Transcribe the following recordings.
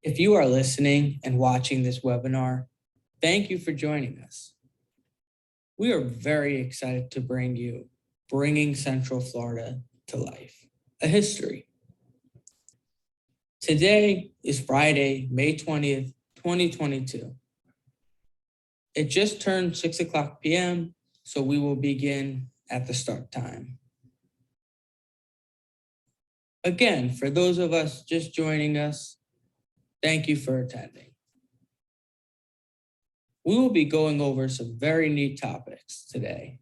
If you are listening and watching this webinar, thank you for joining us. We are very excited to bring you Bringing Central Florida to Life, a history. Today is Friday, May 20th, 2022. It just turned 6 o'clock p.m., so we will begin at the start time. Again, for those of us just joining us, thank you for attending. We will be going over some very neat topics today,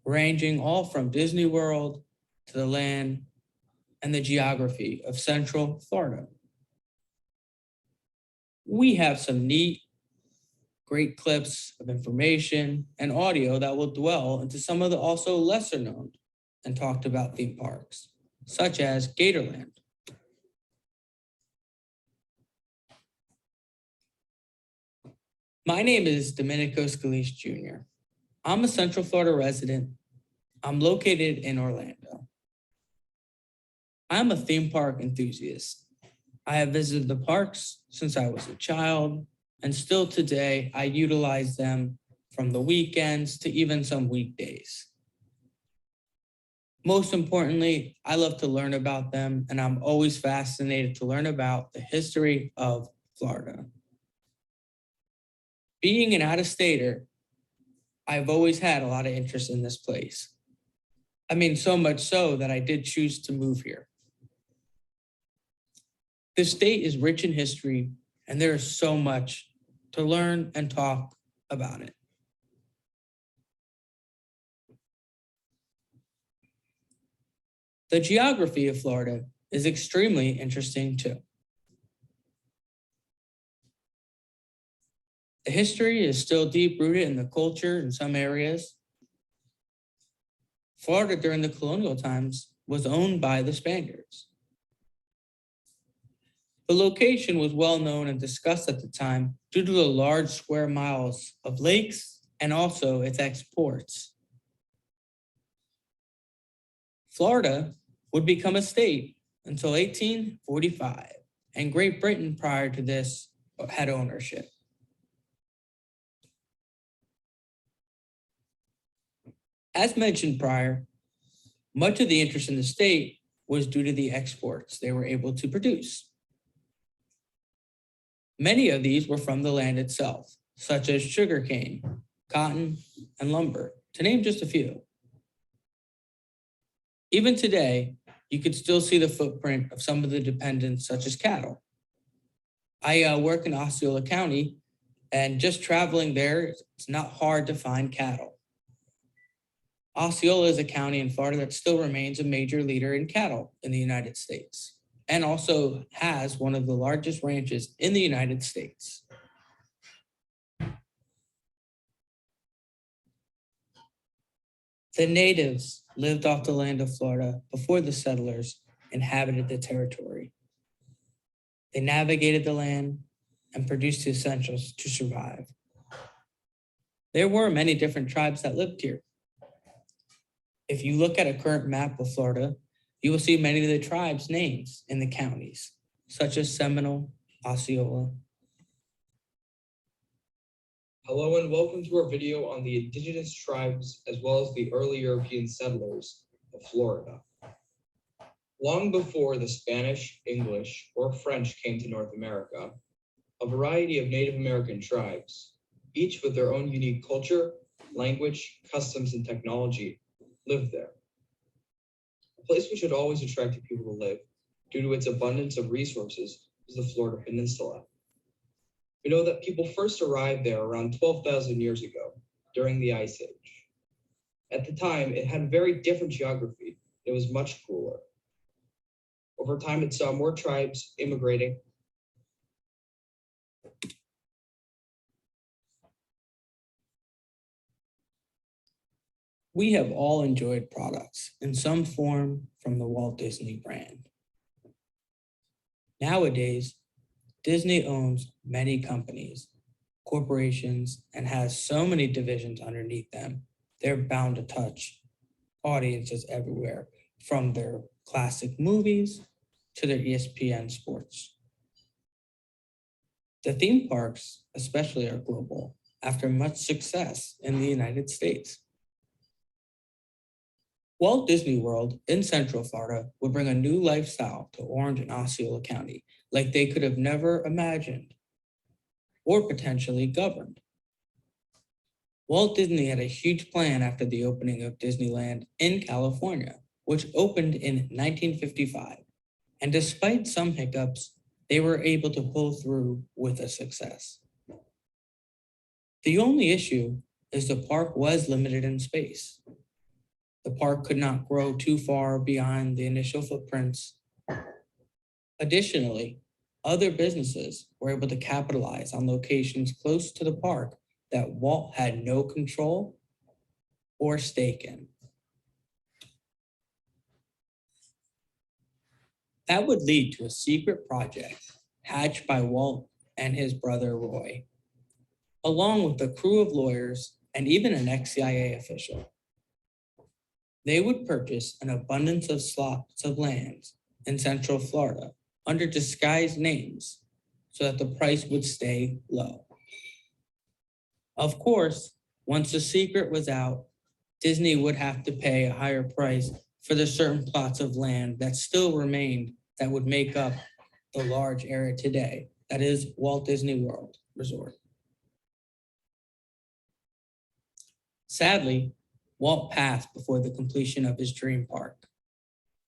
ranging all from Disney World to the land and the geography of Central Florida. We have some neat, great clips of information and audio that will dwell into some of the also lesser known and talked about theme parks, such as Gatorland. My name is Domenico Scalise Jr. I'm a Central Florida resident. I'm located in Orlando. I'm a theme park enthusiast. I have visited the parks since I was a child, and still today I utilize them from the weekends to even some weekdays. Most importantly, I love to learn about them, and I'm always fascinated to learn about the history of Florida. Being an out-of-stater, I've always had a lot of interest in this place. I mean, so much so that I did choose to move here. The state is rich in history, and there is so much to learn and talk about it. The geography of Florida is extremely interesting too. The history is still deep-rooted in the culture in some areas. Florida during the colonial times was owned by the Spaniards. The location was well known and discussed at the time due to the large square miles of lakes and also its exports. Florida would become a state until 1845, and Great Britain prior to this had ownership. As mentioned prior, much of the interest in the state was due to the exports they were able to produce. Many of these were from the land itself, such as sugarcane, cotton, and lumber, to name just a few. Even today, you could still see the footprint of some of the dependents, such as cattle. I work in Osceola County, and just traveling there, it's not hard to find cattle. Osceola is a county in Florida that still remains a major leader in cattle in the United States, and also has one of the largest ranches in the United States. The natives lived off the land of Florida before the settlers inhabited the territory. They navigated the land and produced the essentials to survive. There were many different tribes that lived here. If you look at a current map of Florida, you will see many of the tribes' names in the counties, such as Seminole, Osceola. Hello and welcome to our video on the indigenous tribes as well as the early European settlers of Florida. Long before the Spanish, English, or French came to North America, a variety of Native American tribes, each with their own unique culture, language, customs, and technology, lived there. A place which had always attracted people to live due to its abundance of resources was the Florida Peninsula. We know that people first arrived there around 12,000 years ago during the Ice Age. At the time, it had very different geography. It was much cooler. Over time, it saw more tribes immigrating. We have all enjoyed products in some form from the Walt Disney brand. Nowadays, Disney owns many companies, corporations, and has so many divisions underneath them, they're bound to touch audiences everywhere, from their classic movies to their ESPN sports. The theme parks, especially, are global after much success in the United States. Walt Disney World in Central Florida would bring a new lifestyle to Orange and Osceola County like they could have never imagined or potentially governed. Walt Disney had a huge plan after the opening of Disneyland in California, which opened in 1955. And despite some hiccups, they were able to pull through with a success. The only issue is the park was limited in space. The park could not grow too far beyond the initial footprints. Additionally, other businesses were able to capitalize on locations close to the park that Walt had no control or stake in. That would lead to a secret project hatched by Walt and his brother Roy, along with a crew of lawyers and even an ex-CIA official. They would purchase an abundance of slots of land in Central Florida under disguised names so that the price would stay low. Of course, once the secret was out, Disney would have to pay a higher price for the certain plots of land that still remained that would make up the large area today, that is Walt Disney World Resort. Sadly, Walt passed before the completion of his dream park.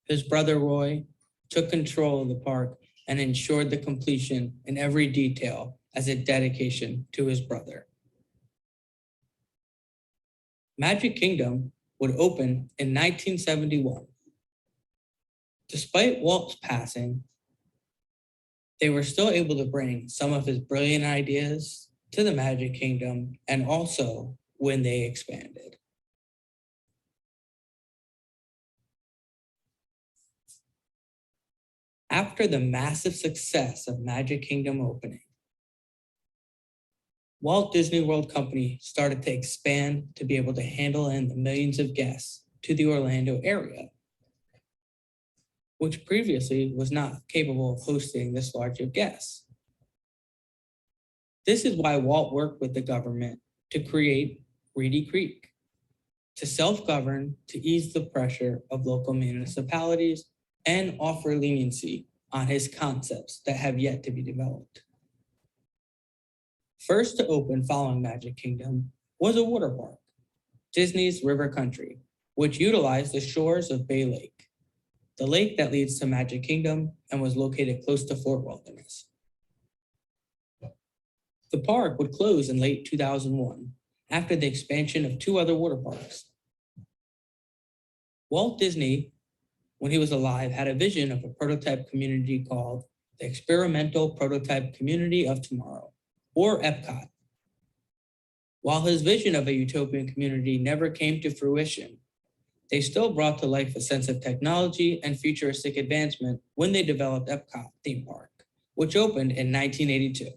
His brother Roy took control of the park and ensured the completion in every detail as a dedication to his brother. Magic Kingdom would open in 1971. Despite Walt's passing, they were still able to bring some of his brilliant ideas to the Magic Kingdom and also when they expanded. After the massive success of Magic Kingdom opening, Walt Disney World Company started to expand to be able to handle in the millions of guests to the Orlando area, which previously was not capable of hosting this large of guests. This is why Walt worked with the government to create Reedy Creek, to self-govern, to ease the pressure of local municipalities and offer leniency on his concepts that have yet to be developed. First to open following Magic Kingdom was a water park, Disney's River Country, which utilized the shores of Bay Lake, the lake that leads to Magic Kingdom and was located close to Fort Wilderness. The park would close in late 2001 after the expansion of two other water parks. Walt Disney, when he was alive, had a vision of a prototype community called the Experimental Prototype Community of Tomorrow, or EPCOT. While his vision of a utopian community never came to fruition, they still brought to life a sense of technology and futuristic advancement when they developed EPCOT theme park, which opened in 1982.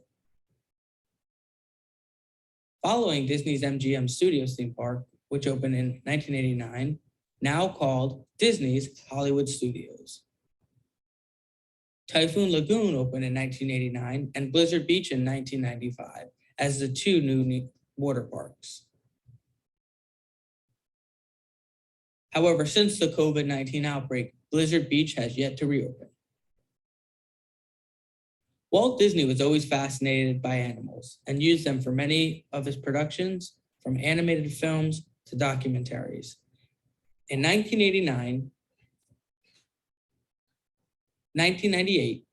Following Disney's MGM Studios theme park, which opened in 1989, now called Disney's Hollywood Studios. Typhoon Lagoon opened in 1989 and Blizzard Beach in 1995 as the two new water parks. However, since the COVID-19 outbreak, Blizzard Beach has yet to reopen. Walt Disney was always fascinated by animals and used them for many of his productions, from animated films to documentaries. In 1998,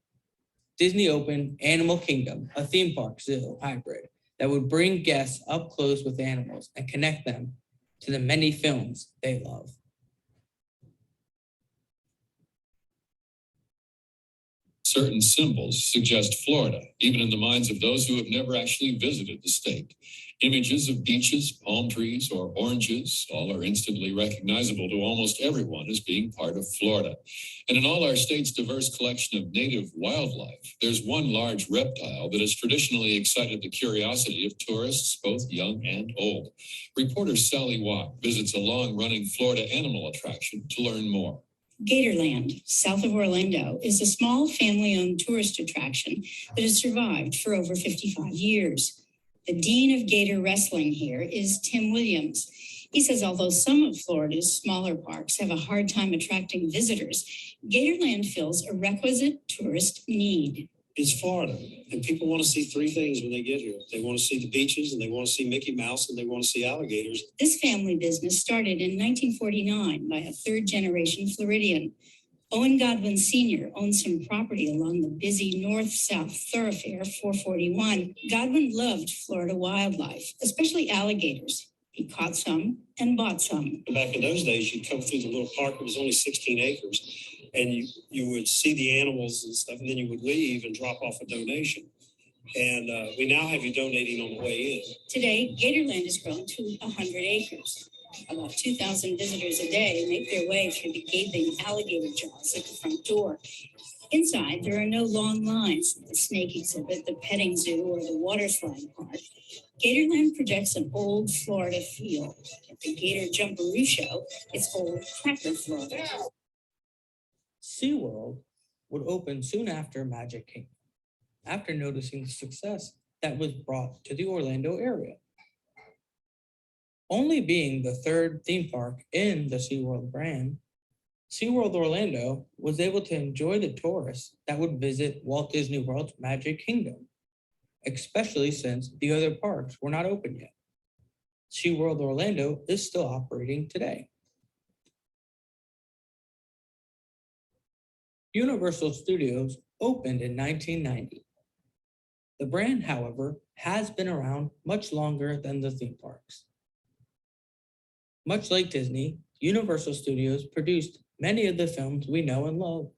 Disney opened Animal Kingdom, a theme park zoo hybrid that would bring guests up close with animals and connect them to the many films they love. Certain symbols suggest Florida, even in the minds of those who have never actually visited the state. Images of beaches, palm trees, or oranges, all are instantly recognizable to almost everyone as being part of Florida. And in all our state's diverse collection of native wildlife, there's one large reptile that has traditionally excited the curiosity of tourists, both young and old. Reporter Sally Watt visits a long-running Florida animal attraction to learn more. Gatorland, south of Orlando, is a small family-owned tourist attraction that has survived for over 55 years. The dean of Gator Wrestling here is Tim Williams. He says although some of Florida's smaller parks have a hard time attracting visitors, Gatorland fills a requisite tourist need. It's Florida, and people want to see three things when they get here. They want to see the beaches, and they want to see Mickey Mouse, and they want to see alligators. This family business started in 1949 by a third-generation Floridian. Owen Godwin Sr. owned some property along the busy north-south thoroughfare 441. Godwin loved Florida wildlife, especially alligators. He caught some and bought some. Back in those days, you'd come through the little park. It was only 16 acres. And you would see the animals and stuff, and then you would leave and drop off a donation. And we now have you donating on the way in. Today, Gatorland has grown to 100 acres. About 2,000 visitors a day make their way through the gaping alligator jaws at the front door. Inside, there are no long lines at the snake exhibit, the petting zoo, or the water slide park. Gatorland projects an old Florida feel. At the Gator Jumperoo Show, it's old Cracker Florida. Seaworld would open soon after Magic Kingdom, after noticing the success that was brought to the Orlando area. Only being the third theme park in the Seaworld brand, Seaworld Orlando was able to enjoy the tourists that would visit Walt Disney World's Magic Kingdom, especially since the other parks were not open yet. Seaworld Orlando is still operating today. Universal Studios opened in 1990. The brand, however, has been around much longer than the theme parks. Much like Disney, Universal Studios produced many of the films we know and love.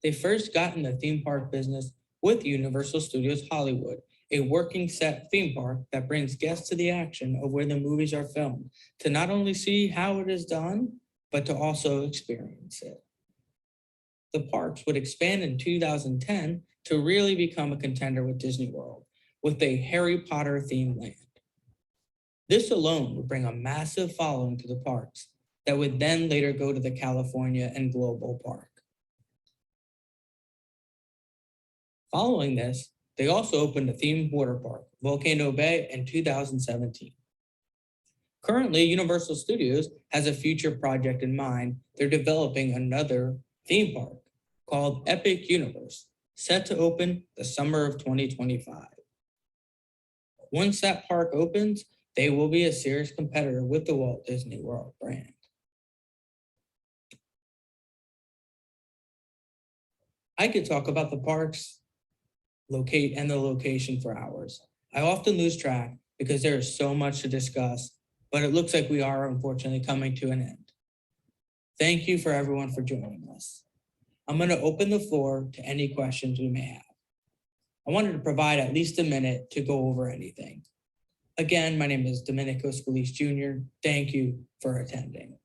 They first got in the theme park business with Universal Studios Hollywood, a working set theme park that brings guests to the action of where the movies are filmed, to not only see how it is done, but to also experience it. The parks would expand in 2010 to really become a contender with Disney World, with a Harry Potter themed land. This alone would bring a massive following to the parks that would then later go to the California and Global Park. Following this, they also opened a themed water park, Volcano Bay, in 2017. Currently, Universal Studios has a future project in mind. They're developing another theme park called Epic Universe, set to open the summer of 2025. Once that park opens, they will be a serious competitor with the Walt Disney World brand. I could talk about the parks, and the location for hours. I often lose track because there is so much to discuss, but it looks like we are unfortunately coming to an end. Thank you for everyone for joining us. I'm going to open the floor to any questions we may have. I wanted to provide at least a minute to go over anything. Again, my name is Domenico Scalise Jr. Thank you for attending.